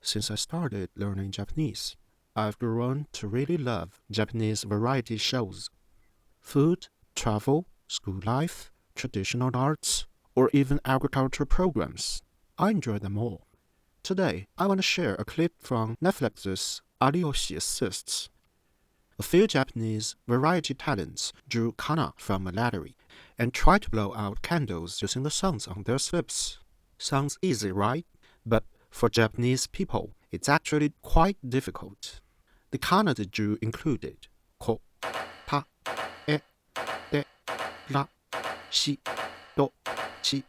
Since I started learning Japanese, I've grown to really love Japanese variety shows. Food, travel, school life, traditional arts, or even agriculture programs. I enjoy them all. Today, I want to share a clip from Netflix's Articulation. A few Japanese variety talents drew kana from a ladder and tried to blow out candles using the sounds on their lips. Sounds easy, right? But for Japanese people, it's actually quite difficult. The kana they drew included ko, ta, e, de, ra, shi, do, chi,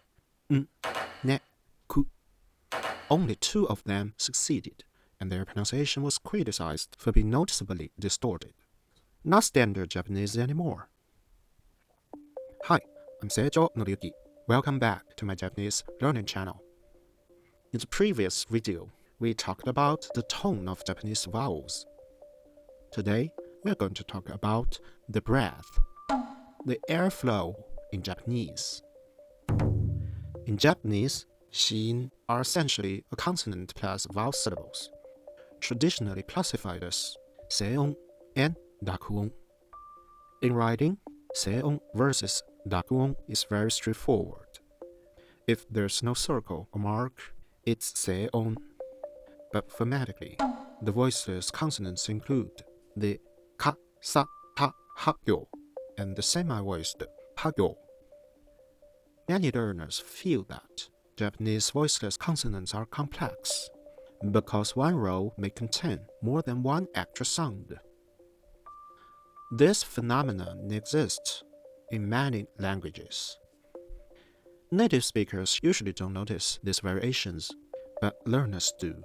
ne, ku. Only two of them succeeded, and their pronunciation was criticized for being noticeably distorted. Not standard Japanese anymore. Hi, I'm Noriyuki. Welcome back to my Japanese learning channel. In the previous video, we talked about the tone of Japanese vowels. Today, we're going to talk about the breath, the airflow in Japanese. In Japanese, shin are essentially a consonant plus vowel syllables, traditionally classified as seon and dakuon. In writing, seon versus dakuon is very straightforward. If there's no circle or mark, it's seon. But phonetically, the voiceless consonants include the ka, sa, ta, ha, yo, and the semi-voiced pa, yo. Many learners feel that Japanese voiceless consonants are complex because one row may contain more than one extra sound. This phenomenon exists in many languages. Native speakers usually don't notice these variations, but learners do.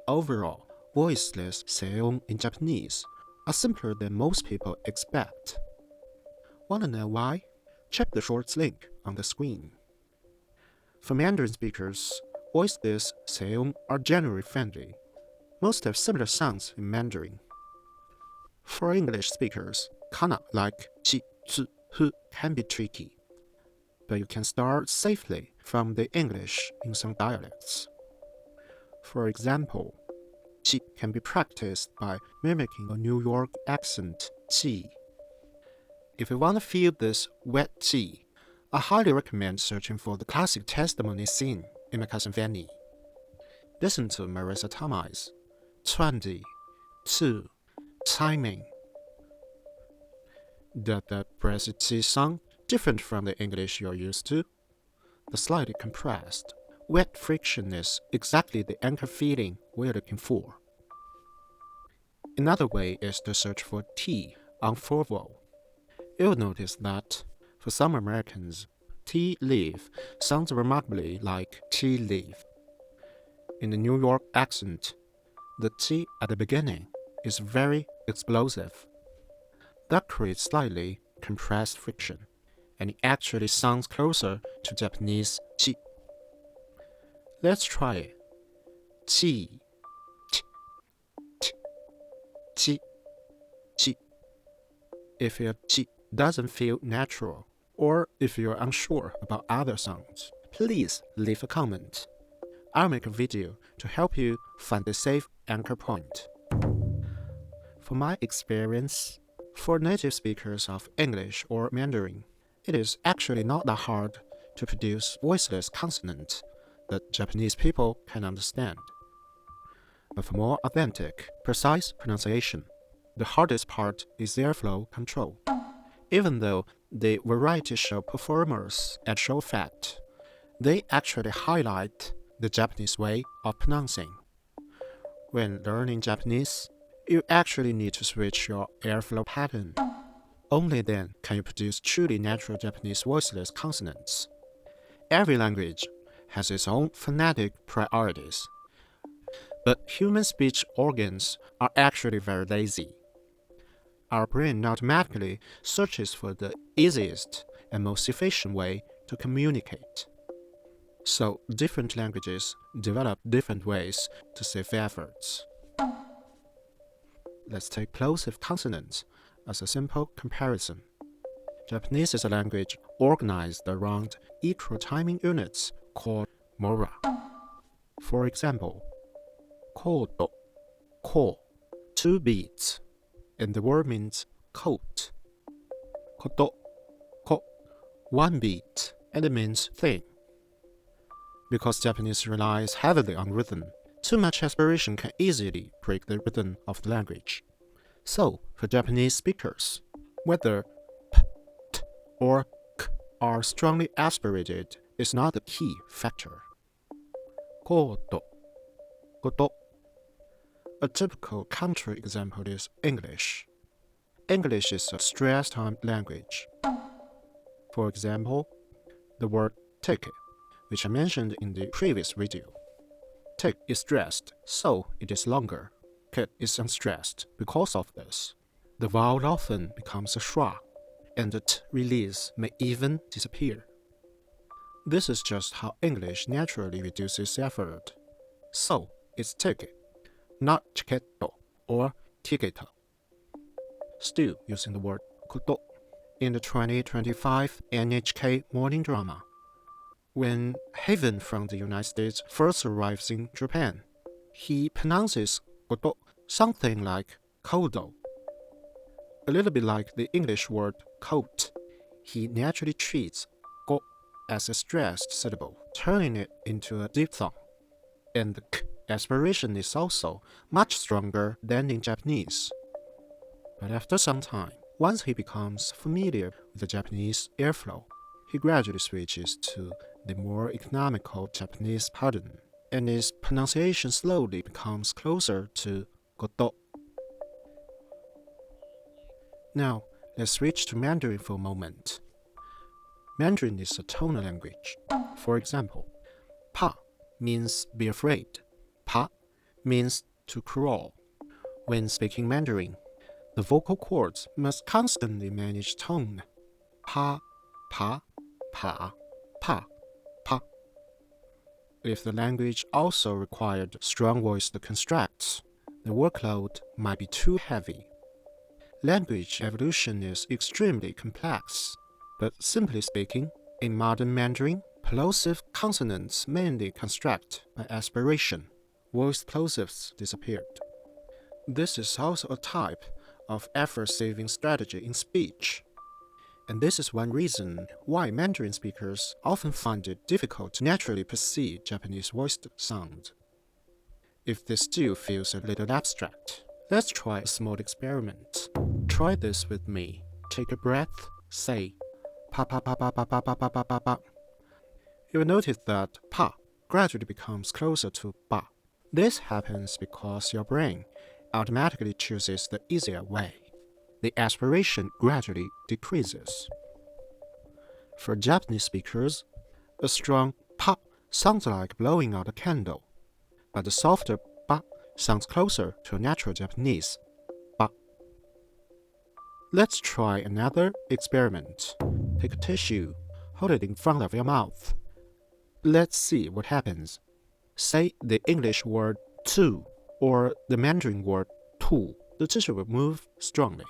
Overall, voiceless seon in Japanese are simpler than most people expect. Want to know why? Check the shorts link on the screen. For Mandarin speakers, voiceless seon are generally friendly. Most have similar sounds in Mandarin. For English speakers, kana like chi, tsu, hu can be tricky, but you can start safely from the English in some dialects. For example, chi can be practiced by mimicking a New York accent chi. If you want to feel this wet chi, I highly recommend searching for the classic testimony scene in My Cousin Vinny. Listen to Marisa Tomei's 20, 2, timing. Does that brassy chi sound different from the English you're used to? The slightly compressed, wet friction is exactly the anchor feeling we're looking for. Another way is to search for T on four vowel. You'll notice that, for some Americans, tea leaf sounds remarkably like tea leaf. In the New York accent, the T at the beginning is very explosive. That creates slightly compressed friction, and it actually sounds closer to Japanese chi. Let's try it. Chi, ch, ch, chi, chi. If your chi doesn't feel natural, or if you're unsure about other sounds, please leave a comment. I'll make a video to help you find the safe anchor point. From my experience, for native speakers of English or Mandarin, it is actually not that hard to produce voiceless consonants that Japanese people can understand. But for more authentic, precise pronunciation, the hardest part is airflow control. Even though the variety show performers at show fact, they actually highlight the Japanese way of pronouncing. When learning Japanese, you actually need to switch your airflow pattern. Only then can you produce truly natural Japanese voiceless consonants. Every language has its own phonetic priorities, but human speech organs are actually very lazy. Our brain automatically searches for the easiest and most efficient way to communicate. So different languages develop different ways to save efforts. Let's take plosive consonants as a simple comparison. Japanese is a language organized around equal timing units called Mora. For example, kodo, ko, 2 beats, and the word means coat. Kodo, ko, 1 beat, and it means thing. Because Japanese relies heavily on rhythm, too much aspiration can easily break the rhythm of the language. So, for Japanese speakers, whether p, t, or k are strongly aspirated is not the key factor. Kodo, kodo. A typical counterexample is English. English is a stress-timed language. For example, the word ticket, which I mentioned in the previous video. Tick is stressed, so it is longer. Kit is unstressed because of this. The vowel often becomes a schwa, and the t release may even disappear. This is just how English naturally reduces effort. So, it's ticket, not chiketo or tiketo. Still using the word kodo in the 2025 NHK morning drama. When Haven from the United States first arrives in Japan, he pronounces kodo something like kodo. A little bit like the English word coat, he naturally treats go as a stressed syllable, turning it into a diphthong. And the k aspiration is also much stronger than in Japanese. But after some time, once he becomes familiar with the Japanese airflow, he gradually switches to the more economical Japanese pattern, and his pronunciation slowly becomes closer to kodo. Now, let's switch to Mandarin for a moment. Mandarin is a tonal language. For example, pa means be afraid. Pa means to crawl. When speaking Mandarin, the vocal cords must constantly manage tone. Pa, pa, pa, pa, pa. If the language also required strong voiced constructs, the workload might be too heavy. Language evolution is extremely complex, but simply speaking, in modern Mandarin, plosive consonants mainly construct by aspiration. Voiced plosives disappeared. This is also a type of effort-saving strategy in speech. And this is one reason why Mandarin speakers often find it difficult to naturally perceive Japanese voiced sound. If this still feels a little abstract, let's try a small experiment. Try this with me. Take a breath, say pa pa pa pa pa pa pa pa pa pa pa. You will notice that pa gradually becomes closer to ba. This happens because your brain automatically chooses the easier way. The aspiration gradually decreases. For Japanese speakers, a strong pa sounds like blowing out a candle, but the softer ba sounds closer to a natural Japanese ba. Let's try another experiment. Take a tissue, hold it in front of your mouth. Let's see what happens. Say the English word to or the Mandarin word tu. The tissue will move strongly.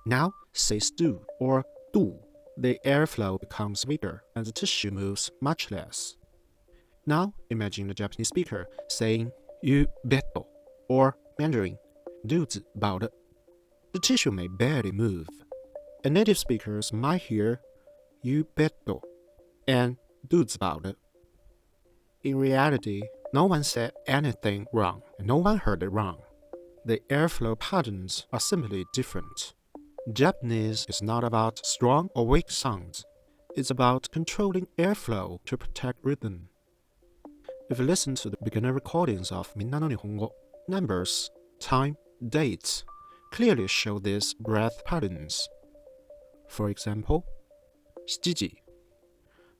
Now say stew or du. The airflow becomes weaker and the tissue moves much less. Now imagine the Japanese speaker saying you beto or Mandarin 肚子饱了. The tissue may barely move. And native speakers might hear you beto and 肚子饱了. In reality, no one said anything wrong and no one heard it wrong. The airflow patterns are simply different. Japanese is not about strong or weak sounds. It's about controlling airflow to protect rhythm. If you listen to the beginner recordings of Minna no Nihongo, numbers, time, dates clearly show these breath patterns. For example, 7時,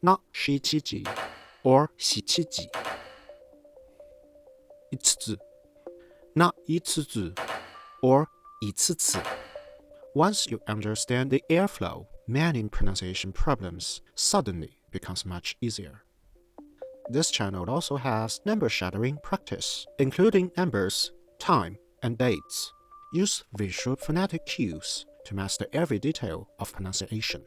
not 17時 or 17時. 5つ, not 5つ or 5つ. Once you understand the airflow, many pronunciation problems suddenly becomes much easier. This channel also has number shadowing practice, including numbers, time, and dates. Use visual phonetic cues to master every detail of pronunciation.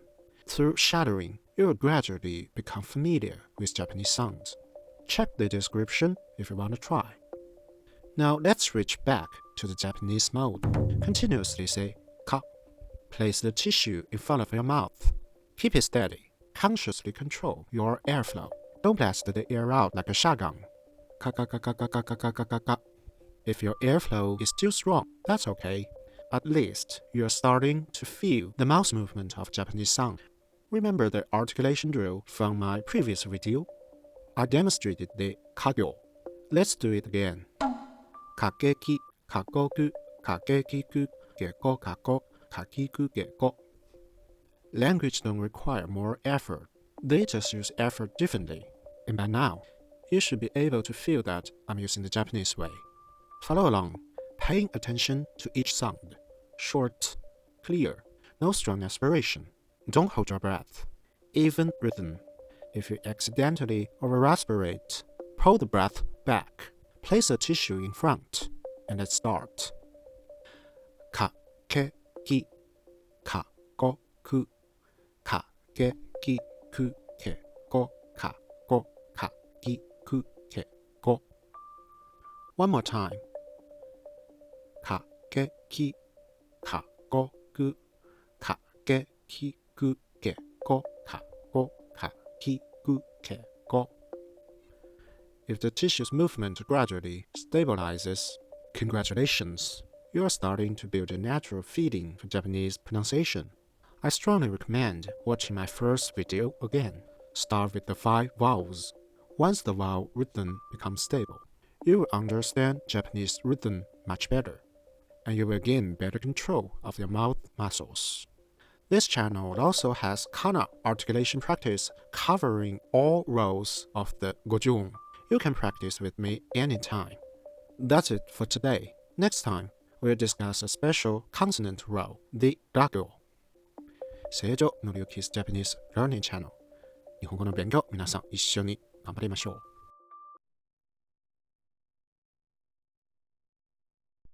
Through shadowing, you will gradually become familiar with Japanese sounds. Check the description if you want to try. Now let's switch back to the Japanese mode. Continuously say ka. Place the tissue in front of your mouth. Keep it steady. Consciously control your airflow. Don't blast the air out like a shotgun. Ka ka ka ka ka ka ka ka ka ka ka. If your airflow is still strong, that's okay. At least you're starting to feel the mouth movement of Japanese sound. Remember the articulation drill from my previous video? I demonstrated the kagyo. Let's do it again. Kageki, kagoku, kagekiku, geko kako, kakiku geko. Language don't require more effort. They just use effort differently. And by now, you should be able to feel that I'm using the Japanese way. Follow along, paying attention to each sound. Short, clear, no strong aspiration. Don't hold your breath. Even rhythm. If you accidentally over-aspirate, pull the breath back. Place a tissue in front, and let's start. Ka, ke, ki, ka, go, ku, ka, ge, ki, ku, ke, go, ka, ki, ku, ke, go. One more time. Ka, ge, ki, ka, go, ku, ka, ge, ki, ku, ke, go, ka, ki, ku, ke, go. If the tissue's movement gradually stabilizes, congratulations, you are starting to build a natural feeling for Japanese pronunciation. I strongly recommend watching my first video again. Start with the 5 vowels. Once the vowel rhythm becomes stable, you will understand Japanese rhythm much better, and you will gain better control of your mouth muscles. This channel also has kana articulation practice covering all rows of the gojun. You can practice with me anytime. That's it for today. Next time, we'll discuss a special consonant row, the ragyo. 成城Noriyuki's Japanese Learning Channel。日本語の勉強、皆さん一緒に頑張りましょう。